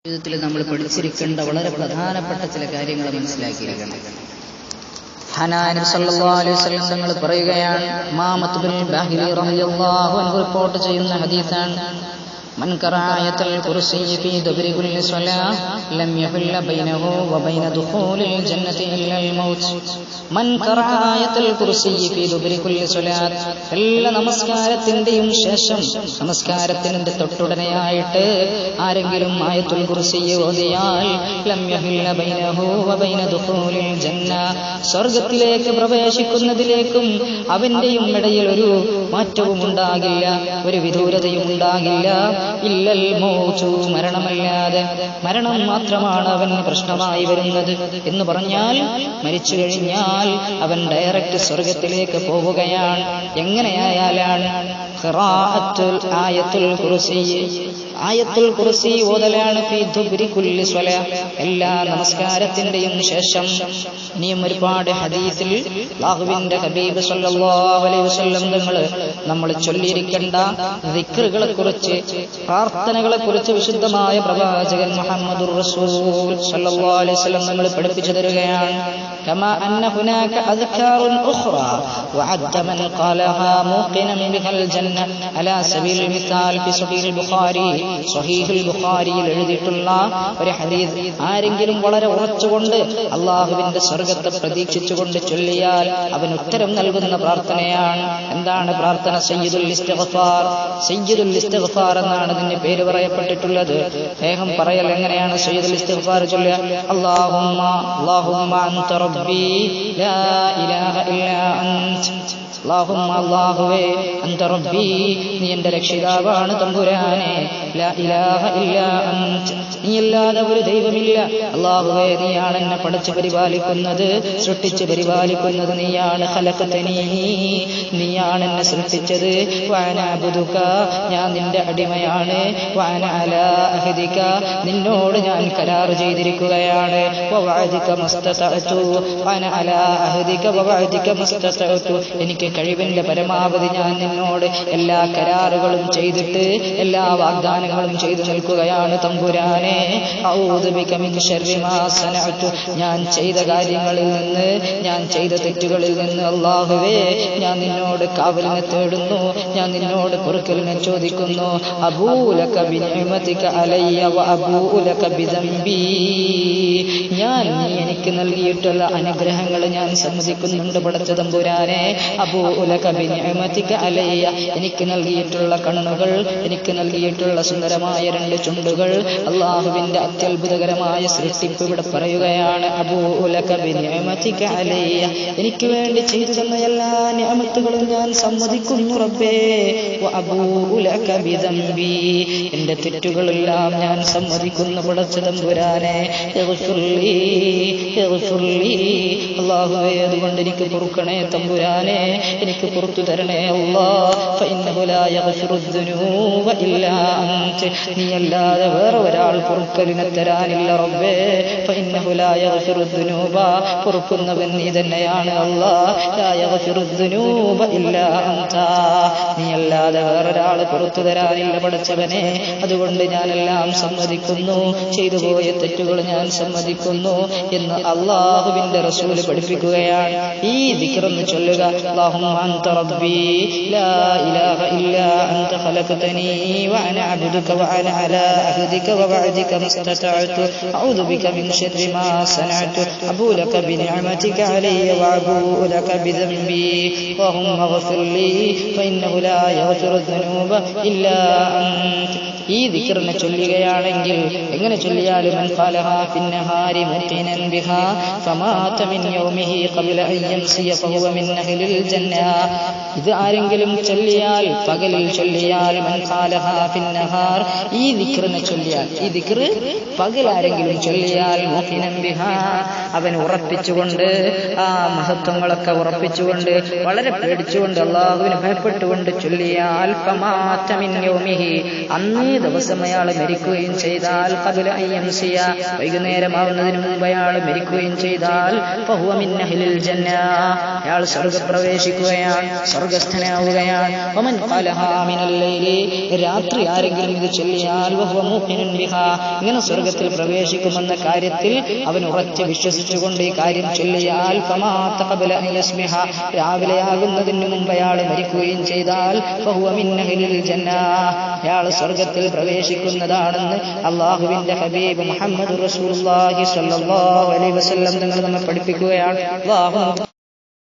ജീവിതത്തിൽ നമ്മൾ പഠിച്ചിരിക്കേണ്ട വളരെ പ്രധാനപ്പെട്ട ചില കാര്യങ്ങൾ മനസ്സിലാക്കിയിരിക്കണം. ഹനാൻ സല്ലല്ലാഹു അലൈഹി വസല്ലം തങ്ങൾ പറയുകയാണ്, ഉമാമത്ത് ബിൻ ബാഹിരി റളിയല്ലാഹു അൻഹു റിപ്പോർട്ട് ചെയ്യുന്ന ഹദീസാണ്, من قرأ آية الكرسي في دبر كل صلاة لم يحل بينه وبين دخول الجنة إلا الموت. من قرأ آية الكرسي في دبر كل صلاة, എല്ലാ നമസ്കാരത്തിന്റെയും ശേഷം നമസ്കാരത്തിന്റെ തൊട്ടുടനെയായിട്ട് ആരെങ്കിലും ആയത്തുൽ കുർസി ഓതിയാൽ ലം യഹില്ല ബൈനഹു വബൈന ദുഖൂലിൽ ജന്ന, സ്വർഗ്ഗത്തിലേക്ക് പ്രവേശിക്കുന്നതിലേക്കും അവന്റെയും ഇടയിൽ ഒരു മാറ്റവും ഉണ്ടാകില്ല, ഒരു വിദൂരതയും ഉണ്ടാകില്ല. ഇല്ലൽ മൗതു, മരണമല്ലാതെ. മരണം മാത്രമാണ് അവന് പ്രശ്നമായി വരുന്നത് എന്ന് പറഞ്ഞാൽ മരിച്ചു കഴിഞ്ഞാൽ അവൻ ഡയറക്റ്റ് സ്വർഗത്തിലേക്ക് പോവുകയാണ്. എങ്ങനെയായാലാണ്? ഖിറാഅത്തുൽ ആയത്തുൽ കുർസി, ആയത്തുൽ കുർസി ഓതലാണ് ഫീ ദുബ്രി കുല്ലി സ്വലാ, എല്ലാ നമസ്കാരത്തിന്റെയും ശേഷം. ഇനിയും ഒരുപാട് ഹദീസിൽ അല്ലാഹുവിന്റെ ഹബീബ് സല്ലല്ലാഹു അലൈഹി വസല്ലം നമ്മൾ ചൊല്ലിയിരിക്കേണ്ട ദിക്റുകളെ കുറിച്ച്, പ്രാർത്ഥനകളെ കുറിച്ച് വിശുദ്ധമായ പ്രവാചകൻ മുഹമ്മദുർ റസൂൽ സല്ലല്ലാഹു അലൈഹി വസല്ലം നമ്മൾ പഠിപ്പിച്ചു തരികയാണ്. കമാ അന്ന ഹുനാക അദ്കാറുൻ ഉഖ്റാ വഅദ്ദ മൻ ഖാലഹാ മൂഖിനൻ ബിൽ ജന്ന അലാ സബീൽ മിസാൽ ഫി സഹീഹുൽ ബുഖാരി, സഹീഹുൽ ബുഖാരിയിൽ എഴുതിയിട്ടുള്ള ഒരു ഹദീസ് ആരെങ്കിലും വളരെ ഉറച്ചുകൊണ്ട് അല്ലാഹുവിന്റെ സ്വർഗ്ഗത്തെ പ്രതീക്ഷിച്ചുകൊണ്ട് ചൊല്ലിയാൽ അവൻ ഉത്തരം നൽകുന്ന പ്രാർത്ഥനയാണ്. എന്താണ് പ്രാർത്ഥന? സയ്യിദുൽ ഇസ്തിഗ്ഫാർ. സയ്യിദുൽ ഇസ്തിഗ്ഫാർ എന്നാണ് ഇതിന്റെ പേര് പറയപ്പെട്ടിട്ടുള്ളത്. വേഗം പറയൽ എങ്ങനെയാണ് സയ്യിദുൽ ഇസ്തിഗ്ഫാർ ചൊല്ലുക? അല്ലാഹുമ്മ അല്ലാഹുമ്മ അൻത റബ്ബി ലാ ഇലാഹ ഇല്ലാ അൻത, അല്ലാഹുമ്മ അല്ലാഹുവേ, അൻത റബ്ബി, നീ എന്റെ രക്ഷിതാവാണ് തമ്പുരാനെ, ലാ ഇലാഹ ഇല്ലാ അൻത, നീയല്ലാതെ ഒരു ദൈവമില്ല. അല്ലാഹുവേ, നീയാണ് എന്നെ പഠിച്ചു പരിപാലിക്കുന്നത്, സൃഷ്ടിച്ച് പരിപാലിക്കുന്നത് നീയാണ്. ഖലഖതനീ, നീയാണ് എന്നെ സൃഷ്ടിച്ചത്. വഅന അബ്ദുക, ഞാൻ നിന്റെ അടിമയാണ്. വഅന അലാ അഹദിക, നിന്നോട് ഞാൻ കരാർ ചെയ്തിരിക്കുകയാണ്. വവഅദിക മസ്തതഅതു, വഅന അലാ അഹദിക വവഅദിക മസ്തതഅതു, എനിക്ക് കഴിവിന്റെ പരമാവധി ഞാൻ നിന്നോട് എല്ലാ കരാറുകളും ചെയ്തിട്ട് എല്ലാ വാഗ്ദാനങ്ങളും ചെയ്തു നിൽക്കുകയാണ് തമ്പുരാനെ. അഊദു ബിക മിൻ ശർരി മാ സനഅതു, ഞാൻ ചെയ്ത കാര്യങ്ങളിൽ നിന്ന്, ഞാൻ ചെയ്ത തെറ്റുകളിൽ നിന്ന് അല്ലാഹുവേ ഞാൻ നിന്നോട് കാവലിനെ തേടുന്നു, ഞാൻ നിന്നോട് പൊറുക്കലിനെ ചോദിക്കുന്നു. അബൂലക ബിനിഅമതിക അലയ്യ വഅബൂലക ബിദംബി, ഞാൻ നീ എനിക്ക് നൽകിയിട്ടുള്ള അനുഗ്രഹങ്ങൾ ഞാൻ സമ്മതിക്കുന്നുണ്ട് പടച്ച തമ്പുരാനെ. അബൂലക ബിനിഅമതിക അലയ്യ, എനിക്ക് നൽകിയിട്ടുള്ള കണ്ണുകൾ, എനിക്ക് നൽകിയിട്ടുള്ള സുന്ദരമായ രണ്ട് ചുണ്ടുകൾ, അല്ലാഹുവിന്റെ അത്യത്ഭുതകരമായ സൃഷ്ടിപ്പ് ഇവിടെ പറയുകയാണ്. അബൂലക ബിനിഅമതിക അലയ്യ, എനിക്ക് വേണ്ടി ചെയ്തു തന്ന എല്ലാ നിഅമത്തുകളും ഞാൻ സമ്മതിക്കുന്നു റബ്ബേ. വഅബൂലക ബിദംബി, എന്റെ തെറ്റുകളെല്ലാം ഞാൻ സമ്മതിക്കുന്നു പടച്ച തമ്പുരാനെ. ഇഗ്ഫിർലി ഇഗ്ഫിർലി, അല്ലാഹുവേ അതുകൊണ്ട് എനിക്ക് പൊറുക്കണേ തമ്പുരാനെ, എനിക്ക് പുറത്തു തരണേ അല്ലാഹ്. ഫഇന്നഹു ലാ യഗ്ഫിറുദ് ദുനൂബ ഇല്ലാ അൻത, നീയല്ലാതെ വേറെ ഒരാൾ പൊറുക്കലിനെ തരാനില്ല റബ്ബേ. ഫഇന്നഹു ലാ യഗ്ഫിറുദ് ദുനൂബ, പൊറുക്കുന്നവൻ നീ തന്നെയാണ് അല്ലാഹ്. ലാ യഗ്ഫിറുദ് ദുനൂബ ഇല്ലാ അൻത, നീയല്ലാതെ വേറൊരാൾ പുറത്തു തരാനില്ല പടച്ചവനെ. അതുകൊണ്ട് ഞാനെല്ലാം സമ്മതിക്കുന്നു, ചെയ്തു പോയ തെറ്റുകൾ ഞാൻ സമ്മതിക്കുന്നു എന്ന് അല്ലാഹുവിന്റെ റസൂല് പഠിപ്പിക്കുകയാണ്. ഈ ദിക്റൊന്ന് ചൊല്ലുക. അല്ലാഹുമ്മ അൻത റബ്ബി ലാ ഇലാഹ ഇല്ലാ അൻത ഖലഖതനീ വഅന അബ്ദുക വഅന അലാ അഹദിക വവഅദിക മസ്തതഅതു അഊദു ബിക മിൻ ശർരി മാ സനഅതു അബൂലക ബിനിഅമതിക അലയ്യ വഅബൂലക ബിദംബി വഹുമ്മ ഗ്ഫിർലി ഫഇന്നഹു ലാ യഗ്ഫിറുദ് ദുനൂബ ഇല്ലാ അൻത. ഈ ദിക്റിനെ ചൊല്ലുകയാണെങ്കിൽ എങ്ങനെ ചൊല്ലിയാലും മൻ ഖാലഹാ ഫിന്നഹാരി മുഖിനൻ ബിഹാ ഫമാത മിൻ യൗമിഹി ഖബ്ല അൻ യംസിയ ഫഹുവ മിൻ അഹ്ലിൽ ജന്ന, ഇത് ആരെങ്കിലും ചൊല്ലിയാൽ, പകലിൽ ചൊല്ലിയാൽ, മൻ ഖാലഹാ ഫിന്നഹാർ, ഈ ദിക്റിനെ ചൊല്ലിയാൽ, ഈ ദിക്ർ പകൽ ആരെങ്കിലും ചൊല്ലിയാൽ, മുഖിനൻ ബിഹാ, അവൻ ഉറപ്പിച്ചുകൊണ്ട്, ആ മഹത്വങ്ങളൊക്കെ ഉറപ്പിച്ചുകൊണ്ട്, വളരെ പേടിച്ചുകൊണ്ട്, അല്ലാഹുവിനെ ഭയപ്പെട്ടുകൊണ്ട് ചൊല്ലിയാൽ, ഫമാത മിൻ യൗമിഹി, അന്നേ ദിവസം അയാൾ മരിക്കുകയും ചെയ്താൽ ഖബല അൻ യംസിയ വൈകുന്നേരമാവുന്നതിന് മുമ്പ് അയാൾ മരിക്കുകയും ചെയ്താൽ ഫഹുവ മിൻ അഹ്ലിൽ ജന്ന അയാൾ സ്വർഗ്ഗപ്രവേശിക്കുകയാണ്, സ്വർഗ്ഗസ്ഥനാവുകയാണ്. വമൻ ഖലഹാ മിനൽ ലൈലി രാത്രി ആരെങ്കിലും ഇത് ചൊല്ലിയാൽ വഹുവ മുഖിനുൻ ബിഹാ ഇങ്ങനെ സ്വർഗ്ഗത്തിൽ പ്രവേശിക്കുമെന്ന കാര്യത്തിൽ അവൻ ഉറച്ചു വിശ്വസിച്ചുകൊണ്ട് ഈ കാര്യം ചൊല്ലിയാൽ ഫമാത ഖബല അൻ യസ്മിഹ രാവിലെയാകുന്നതിന് മുമ്പ് അയാൾ മരിക്കുകയും ചെയ്താൽ ഫഹുവ മിൻ അഹ്ലിൽ ജന്ന അയാൾ സ്വർഗ്ഗത്തിൽ പ്രവേശിക്കുന്നതാണെന്ന് അല്ലാഹുവിന്റെ ഹബീബ് മുഹമ്മദ് റസൂലുള്ളാഹി സ്വല്ലല്ലാഹു അലൈഹി വസല്ലം തങ്ങൾ നമ്മെ പഠിപ്പിക്കുകയാണ്. അല്ലാഹു